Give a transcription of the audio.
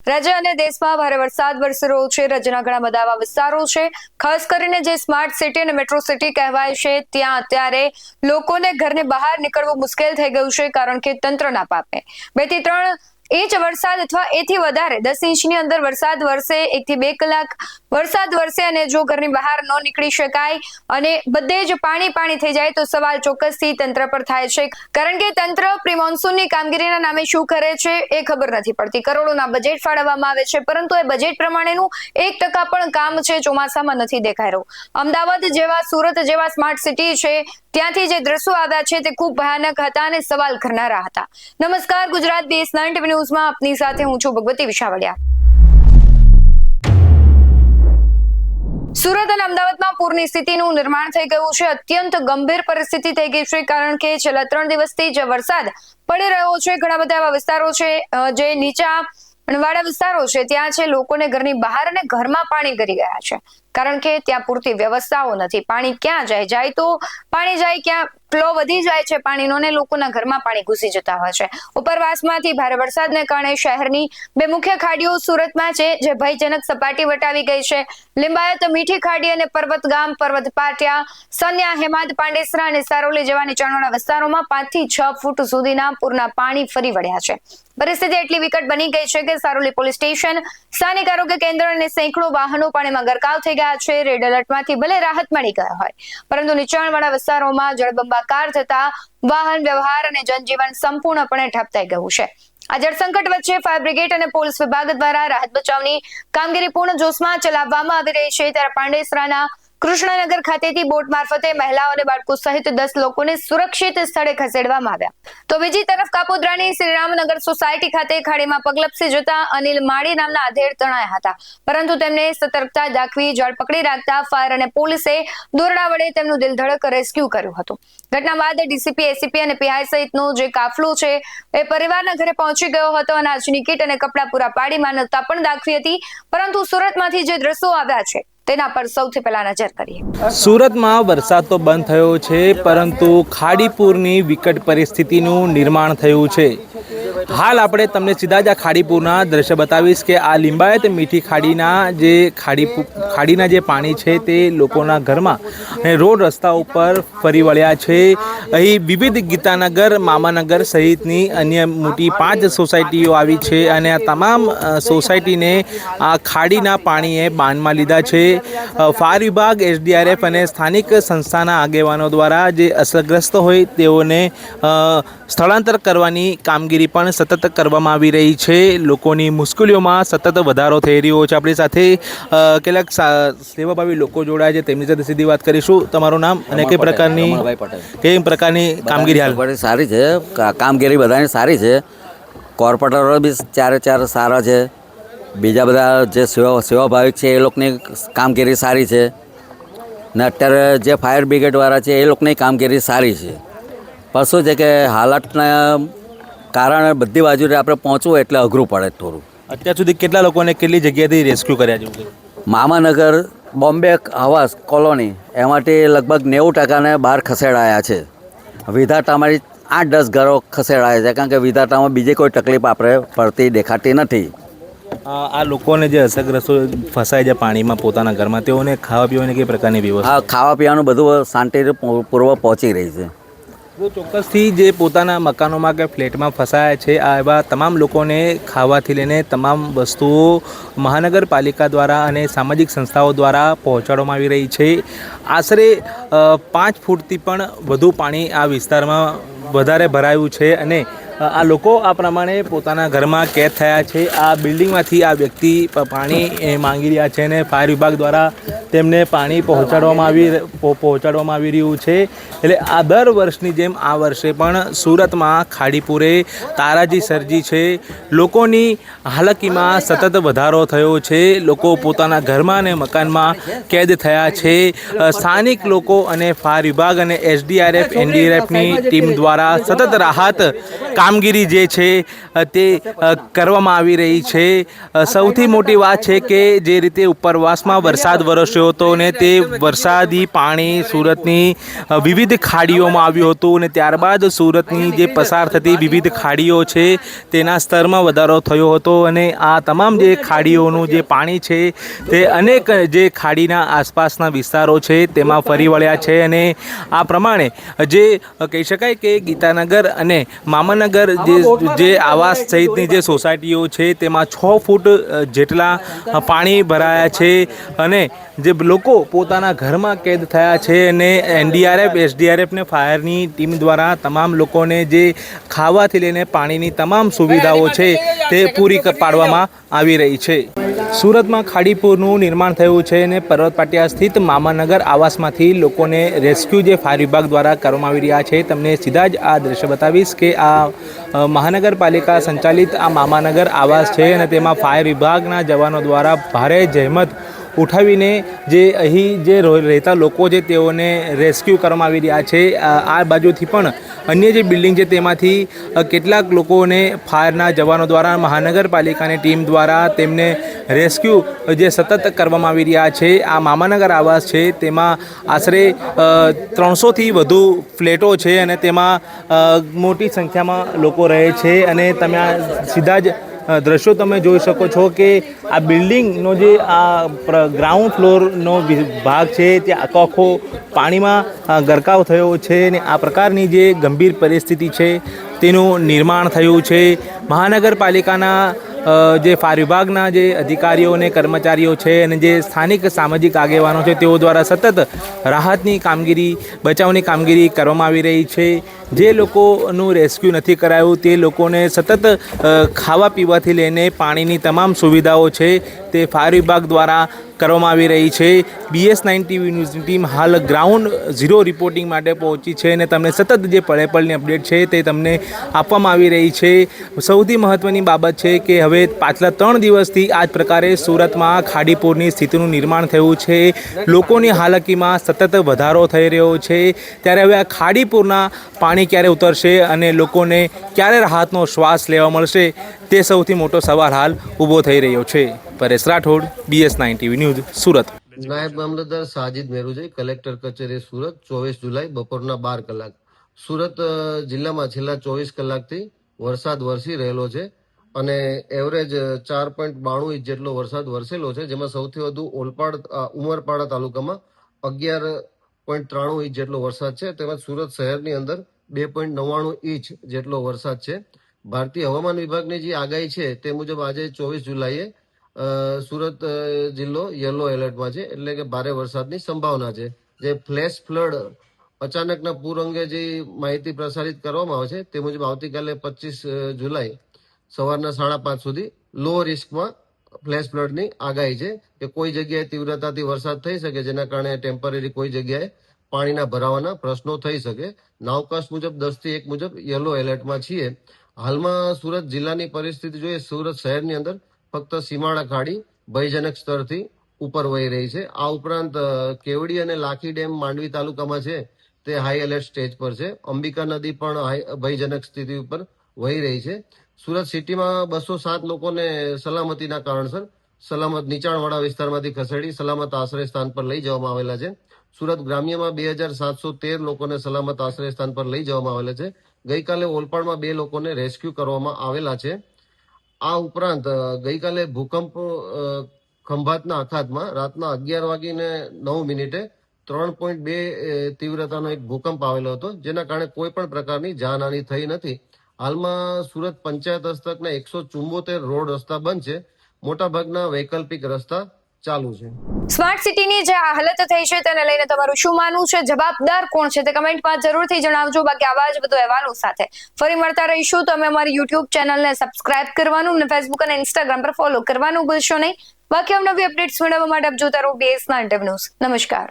રાજ્ય અને દેશમાં ભારે વરસાદ વરસી રહ્યો છે। રાજ્યના ઘણા બધા એવા વિસ્તારો છે, ખાસ કરીને જે સ્માર્ટ સિટી અને મેટ્રો સિટી કહેવાય છે, ત્યાં અત્યારે લોકોને ઘરની બહાર નીકળવું મુશ્કેલ થઈ ગયું છે, કારણ કે તંત્રના પાપે 2 થી 3 ઇંચ વરસાદ અથવા એથી વધારે 10 ઇંચની અંદર વરસાદ વરસે, 1 થી 2 કલાક વરસાદ વરસે અને જો ઘરની બહાર ન નીકળી શકાય અને બધે જ પાણી થઈ જાય તો સવાલ ચોક્કસથી તંત્ર પર થાય છે, કારણ કે તંત્ર પ્રી મોન્સૂનની કામગીરીના નામે શું કરે છે એ ખબર નથી પડતી। કરોડોના બજેટ ફાળવવામાં આવે છે, પરંતુ એ બજેટ પ્રમાણેનું 1% પણ કામ છે ચોમાસામાં નથી દેખાઈ રહ્યું। અમદાવાદ જેવા, સુરત જેવા સ્માર્ટ સિટી છે, ત્યાંથી જે દ્રશ્યો આવ્યા છે તે ખૂબ ભયાનક હતા અને સવાલ કરનારા હતા। નમસ્કાર, ગુજરાત BS9 TV ન્યૂઝમાં આપની સાથે હું છું ભગવતી વિશાવડિયા। સુરત અને અમદાવાદમાં પૂરની સ્થિતિનું નિર્માણ થઈ ગયું છે। અત્યંત ગંભીર પરિસ્થિતિ થઈ ગઈ છે, કારણ કે છેલ્લા 3 દિવસથી જે વરસાદ પડી રહ્યો છે, ઘણા બધા એવા વિસ્તારો છે જે નીચા વાળા વિસ્તારો છે, ત્યાં છે લોકોને ઘરની બહાર અને ઘરમાં પાણી ગરી ગયા છે, કારણ કે ત્યાં પૂરતી વ્યવસ્થાઓ નથી। પાણી ક્યાં જાય તો પાણી જાય ક્યાં, ફ્લો વધી જાય છે પાણીનો અને લોકોના ઘરમાં પાણી ઘૂસી જતા હોય છે। ઉપરવાસમાંથી ભારે વરસાદને કારણે શહેરની 2 મુખ્ય ખાડીઓ સુરતમાં છે, જે ભયજનક સપાટી વટાવી ગઈ છે। લિંબાયત, મીઠી ખાડી અને પર્વત ગામ, પર્વત પાટિયા, સન્યા, હેમાદ, પાંડેસરા અને સારોલી જેવા નીચાણવાળા વિસ્તારોમાં 5 થી 6 ફૂટ સુધીના પૂરના પાણી ફરી વળ્યા છે। પરિસ્થિતિ એટલી વિકટ બની ગઈ છે કે સારોલી પોલીસ સ્ટેશન, સ્થાનિક આરોગ્ય કેન્દ્ર અને સેંકડો વાહનો પાણીમાં ગરકાવ થઈ ગયા છે। રેડ એલર્ટમાંથી ભલે રાહત મળી ગઈ હોય, પરંતુ નીચાણવાળા વિસ્તારોમાં જળબંબાકાર થતા વાહન વ્યવહાર અને જનજીવન સંપૂર્ણપણે ઠપ થઈ ગયું છે। આ જળસંકટ વચ્ચે ફાયર બ્રિગેડ અને પોલીસ વિભાગ દ્વારા રાહત બચાવની કામગીરી પૂર્ણ જોશમાં ચલાવવામાં આવી રહી છે, ત્યારે પાંડેસરાના કૃષ્ણનગર ખાતેથી બોટ મારફતે મહિલાઓ અને બાળકો સહિત 10 લોકોને સુરક્ષિત સ્થળે ખસેડવામાં આવ્યા। તો બીજી તરફ કાપોદ્રાની શ્રીરામનગર સોસાયટી ખાતે ખાડીમાં પગલપસી જતા અનિલ માળી નામના આધેડ તણાયા હતા, પરંતુ તેમને સતર્કતા દાખવી જળ પકડી રાખતા ફાયર અને પોલીસે દોરડા વડે તેમનું દિલધડક રેસ્ક્યુ કર્યું હતું। ઘટના બાદ ડીસીપી, એસીપી અને પીઆઈ સહિતનો જે કાફલો છે એ પરિવારના ઘરે પહોંચી ગયો હતો। અનાજની કીટ અને કપડાં પૂરા પાડી માનવતા પણ દાખવી હતી, પરંતુ સુરતમાંથી જે દ્રશ્યો આવ્યા છે તેના પર સૌથી પહેલા નજર કરીએ। સુરતમાં વરસાદ તો બંધ થયો છે, પરંતુ ખાડીપુરની વિકટ પરિસ્થિતિનું નિર્માણ થયું છે। હાલ આપણે તમને સીધા જ આ ખાડીપુરના દ્રશ્ય બતાવીશ કે આ લિંબાયત મીઠી ખાડીના જે પાણી છે તે લોકોના ઘરમાં અને રોડ રસ્તા ઉપર ફરી વળ્યા છે। અહીં વિવિધ ગીતાનગર, મામાનગર સહિતની અન્ય મોટી 5 સોસાયટીઓ આવી છે અને આ તમામ સોસાયટીને આ ખાડીના પાણીએ બાનમાં લીધા છે। ફાયર વિભાગ, SDRF અને સ્થાનિક સંસ્થાના આગેવાનો દ્વારા જે અસરગ્રસ્ત હોય તેઓને સ્થળાંતર કરવાની કામગીરી પણ સતત કરવામાં આવી રહી છે। લોકોની મુશ્કેલીઓમાં સતત વધારો થઈ રહ્યો છે। આપણી સાથે કેટલાક સેવાભાવી લોકો જોડાયા છે, તેમની સાથે સીધી વાત કરીશું। તમારું નામ અને કઈ પ્રકારની કામગીરી હાલ? સારી છે, કામગીરી બધાની સારી છે। કોર્પોરેટરો બી 4 સારા છે, બીજા બધા જે સેવાભાવિક છે એ લોકોની કામગીરી સારી છે ને અત્યારે જે ફાયર બ્રિગેડવાળા છે એ લોકોની કામગીરી સારી છે। પણ શું છે કે હાલતના કારણે બધી બાજુએ આપણે પહોંચવું એટલે અઘરું પડે થોડું। અત્યાર સુધી કેટલા લોકોને કેટલી જગ્યાએથી રેસ્ક્યુ કર્યા છે? મામાનગર, બોમ્બે આવાસ કોલોની, એમાંથી લગભગ 90% બહાર ખસેડાયા છે। વિધાતામાંથી 8-10 ઘરો ખસેડાયા છે, કારણ કે વિધાતામાં બીજી કોઈ તકલીફ આપણે પડતી દેખાતી નથી। આ લોકોને જે અસરગ્રસ્તો ફસાય છે પાણીમાં પોતાના ઘરમાં, તેઓને ખાવા પીવાની કઈ પ્રકારની વ્યવસ્થા? હા, ખાવા પીવાનું બધું શાંતિપૂર્વક પહોંચી રહી છે। ચોક્કસથી જે પોતાના મકાનોમાં કે ફ્લેટમાં ફસાયા છે, આ એવા તમામ લોકોને ખાવાથી લઈને તમામ વસ્તુઓ મહાનગરપાલિકા દ્વારા અને સામાજિક સંસ્થાઓ દ્વારા પહોંચાડવામાં આવી રહી છે। આશરે 5 ફૂટથી પણ વધુ પાણી આ વિસ્તારમાં વધારે ભરાયું છે અને આ લોકો આ પ્રમાણે પોતાના ઘરમાં કેદ થયા છે। આ બિલ્ડિંગમાંથી આ વ્યક્તિ પાણી માંગી રહ્યા છે અને ફાયર વિભાગ દ્વારા તેમને પાણી પહોંચાડવામાં આવી રહ્યું છે। એટલે આ દર વર્ષની જેમ આ વર્ષે પણ સુરતમાં ખાડીપુરે તારાજી સર્જી છે। લોકોની હાલાકીમાં સતત વધારો થયો છે। લોકો પોતાના ઘરમાં અને મકાનમાં કેદ થયા છે। સ્થાનિક લોકો અને ફાયર વિભાગ અને SDRF, NDRFની ટીમ દ્વારા સતત રાહત કામગીરી જે છે તે કરવામાં આવી રહી છે। સૌથી મોટી વાત છે કે જે રીતે ઉપરવાસમાં વરસાદ વરસ્યો વરસ્યો હતો અને તે વરસાદી પાણી સુરતની વિવિધ ખાડીઓમાં આવ્યું હતું અને ત્યારબાદ સુરતની જે પસાર થતી વિવિધ ખાડીઓ છે તેના સ્તરમાં વધારો થયો હતો અને આ તમામ જે ખાડીઓનું જે પાણી છે તે અનેક જે ખાડીના આસપાસના વિસ્તારો છે તેમાં ફરી વળ્યા છે અને આ પ્રમાણે જે કહી શકાય કે ગીતાનગર અને મામાનગર જે આવાસ સહિતની જે સોસાયટીઓ છે તેમાં 6 ફૂટ જેટલા પાણી ભરાયા છે અને જે લોકો પોતાના ઘરમાં કેદ થયા છે અને NDRF SDRF ને ફાયરની ટીમ દ્વારા તમામ લોકોને જે ખાવાથી લઈને પાણીની તમામ સુવિધાઓ છે તે પૂરી પાડવામાં આવી રહી છે. સુરતમાં ખાડીપુરનું નિર્માણ થયું છે અને પર્વત પાટિયા સ્થિત મામાનગર આવાસમાંથી લોકોને રેસ્ક્યુ જે ફાયર વિભાગ દ્વારા કરવામાં આવી રહ્યા છે. તમને સીધા જ આ દ્રશ્ય બતાવીશ કે આ મહાનગરપાલિકા સંચાલિત આ મામાનગર આવાસ છે અને તેમાં ફાયર વિભાગના જવાનો દ્વારા ભારે જહેમત ઉઠાવીને જે અહીં જે રહેતા લોકો છે તેઓને રેસ્ક્યુ કરવામાં આવી રહ્યા છે. આ બાજુથી પણ અન્ય જે બિલ્ડિંગ છે તેમાંથી કેટલાક લોકોને ફાયરના જવાનો દ્વારા મહાનગરપાલિકાની ટીમ દ્વારા તેમને રેસ્ક્યુ જે સતત કરવામાં આવી રહ્યા છે. આ મામાનગર આવાસ છે તેમાં આશરે 300થી વધુ ફ્લેટો છે અને તેમાં મોટી સંખ્યામાં લોકો રહે છે અને તમે આ સીધા જ દ્રશ્યો તમે જોઈ શકો છો કે આ બિલ્ડિંગનો જે આ ગ્રાઉન્ડ ફ્લોરનો ભાગ છે તે આખો પાણીમાં ગરકાવ થયો છે અને આ પ્રકારની જે ગંભીર પરિસ્થિતિ છે તેનું નિર્માણ થયું છે. મહાનગરપાલિકાના જે ફાયર વિભાગના જે અધિકારીઓ અને કર્મચારીઓ છે અને જે સ્થાનિક સામાજિક આગેવાનો છે તેઓ દ્વારા સતત રાહતની કામગીરી બચાવની કામગીરી કરવામાં આવી રહી છે. જે લોકોનું રેસ્ક્યુ નથી કરાયું તે લોકોને સતત ખાવા પીવાથી લઈને પાણીની તમામ સુવિધાઓ છે તે ફાયર વિભાગ દ્વારા કરવામાં આવી રહી છે. BS9 TV ન્યૂઝની ટીમ હાલ ગ્રાઉન્ડ ઝીરો રિપોર્ટિંગ માટે પહોંચી છે અને તમને સતત જે પળે પળની અપડેટ છે તે તમને આપવામાં આવી રહી છે. સૌથી મહત્ત્વની બાબત છે કે હવે પાછલા 3 દિવસથી આ જ પ્રકારે સુરતમાં ખાડીપુરની સ્થિતિનું નિર્માણ થયું છે. લોકોની હાલાકીમાં સતત વધારો થઈ રહ્યો છે. ત્યારે હવે આ ખાડીપુરના પાણી ક્યારે ઉતરશે અને લોકોને ક્યારે રાહતનો શ્વાસ લેવા મળશે તે સૌથી મોટો સવાલ હાલ ઊભો થઈ રહ્યો છે. Paresh Rathod, BS9 TV news, Surat. નાયબ મામલતદાર સાજિદ મેરુજાઈ, કલેક્ટર કચેરી સુરત, 24 જુલાઈ બપોરના 12 કલાક. સુરત જિલ્લામાં છેલ્લા 24 કલાકથી વરસાદ વરસી રહેલો છે અને એવરેજ 4.92 ઇંચ જેટલો વરસાદ વરસેલો છે, જેમાં સૌથી વધુ ઉમરપાડા તાલુકામાં 11.93 ઇંચ જેટલો વરસાદ છે. તેમજ સુરત શહેરની અંદર 2.99 ઇંચ જેટલો વરસાદ છે. ભારતીય હવામાન વિભાગની જે આગાહી છે તે મુજબ આજે 24 જુલાઈએ સુરત જિલ્લો યલો એલર્ટમાં છે, એટલે કે ભારે વરસાદની સંભાવના છે. જે ફ્લેશ ફ્લડ અચાનકના પૂર અંગે જે માહિતી પ્રસારિત કરવામાં આવે છે તે મુજબ આવતીકાલે 25 જુલાઈ સવારના 5:30 સુધી લો રિસ્કમાં ફ્લેશ ફ્લડની આગાહી છે કે કોઈ જગ્યાએ તીવ્રતાથી વરસાદ થઈ શકે, જેના કારણે ટેમ્પરરી કોઈ જગ્યાએ પાણીના ભરાવાના પ્રશ્નો થઈ શકે. નાવકાસ્ટ મુજબ 10 થી 1 મુજબ યલો એલર્ટમાં છીએ. હાલમાં સુરત જિલ્લાની પરિસ્થિતિ જોઈએ, સુરત શહેરની અંદર ફક્ત સીમાડા ખાડી ભયજનક સ્તરથી ઉપર વહી રહી છે. આ ઉપરાંત કેવડી અને લાખી ડેમ માંડવી તાલુકામાં છે તે હાઈ એલર્ટ સ્ટેજ પર છે. અંબિકા નદી પણ ભયજનક સ્થિતિ ઉપર વહી રહી છે. સુરત સિટીમાં 207 લોકોને સલામતીના કારણસર સલામત નીચાણવાળા વિસ્તારમાંથી ખસેડી સલામત આશ્રય સ્થાન પર લઈ જવામાં આવેલા છે. સુરત ગ્રામ્યમાં 2713 લોકોને સલામત આશ્રય સ્થાન પર લઈ જવામાં આવેલા છે. ગઈકાલે ઓલપાડમાં 2 લોકોને રેસ્ક્યુ કરવામાં આવેલા છે. આ ઉપરાંત ગઈકાલે ભૂકંપ ખંભાતના અખાતમાં રાતના 11:09 3.2 તીવ્રતાનો એક ભૂકંપ આવેલો હતો, જેના કારણે કોઈ પણ પ્રકારની જાનહાની થઈ નથી. હાલમાં સુરત પંચાયત હસ્તકના 174 રોડ રસ્તા બંધ છે. મોટાભાગના વૈકલ્પિક રસ્તા ચાલુ છે. સ્માર્ટ સિટીની જે આ હાલત થઈ છે તેને લઈને તમારું શું માનવું છે? જવાબદાર કોણ છે તે કમેન્ટમાં જરૂરથી જણાવજો. બાકી આવા જ બધું અહેવાલો સાથે ફરી મળતા રહીશું. તમે અમારી YouTube ચેનલને સબસ્ક્રાઇબ કરવાનું અને Facebook અને Instagram પર ફોલો કરવાનું ભૂલશો નહીં. બાકી અવનવી અપડેટ્સ મેળવવા માટે આપ જોતા રહો BS9 ન્યૂઝ. નમસ્કાર.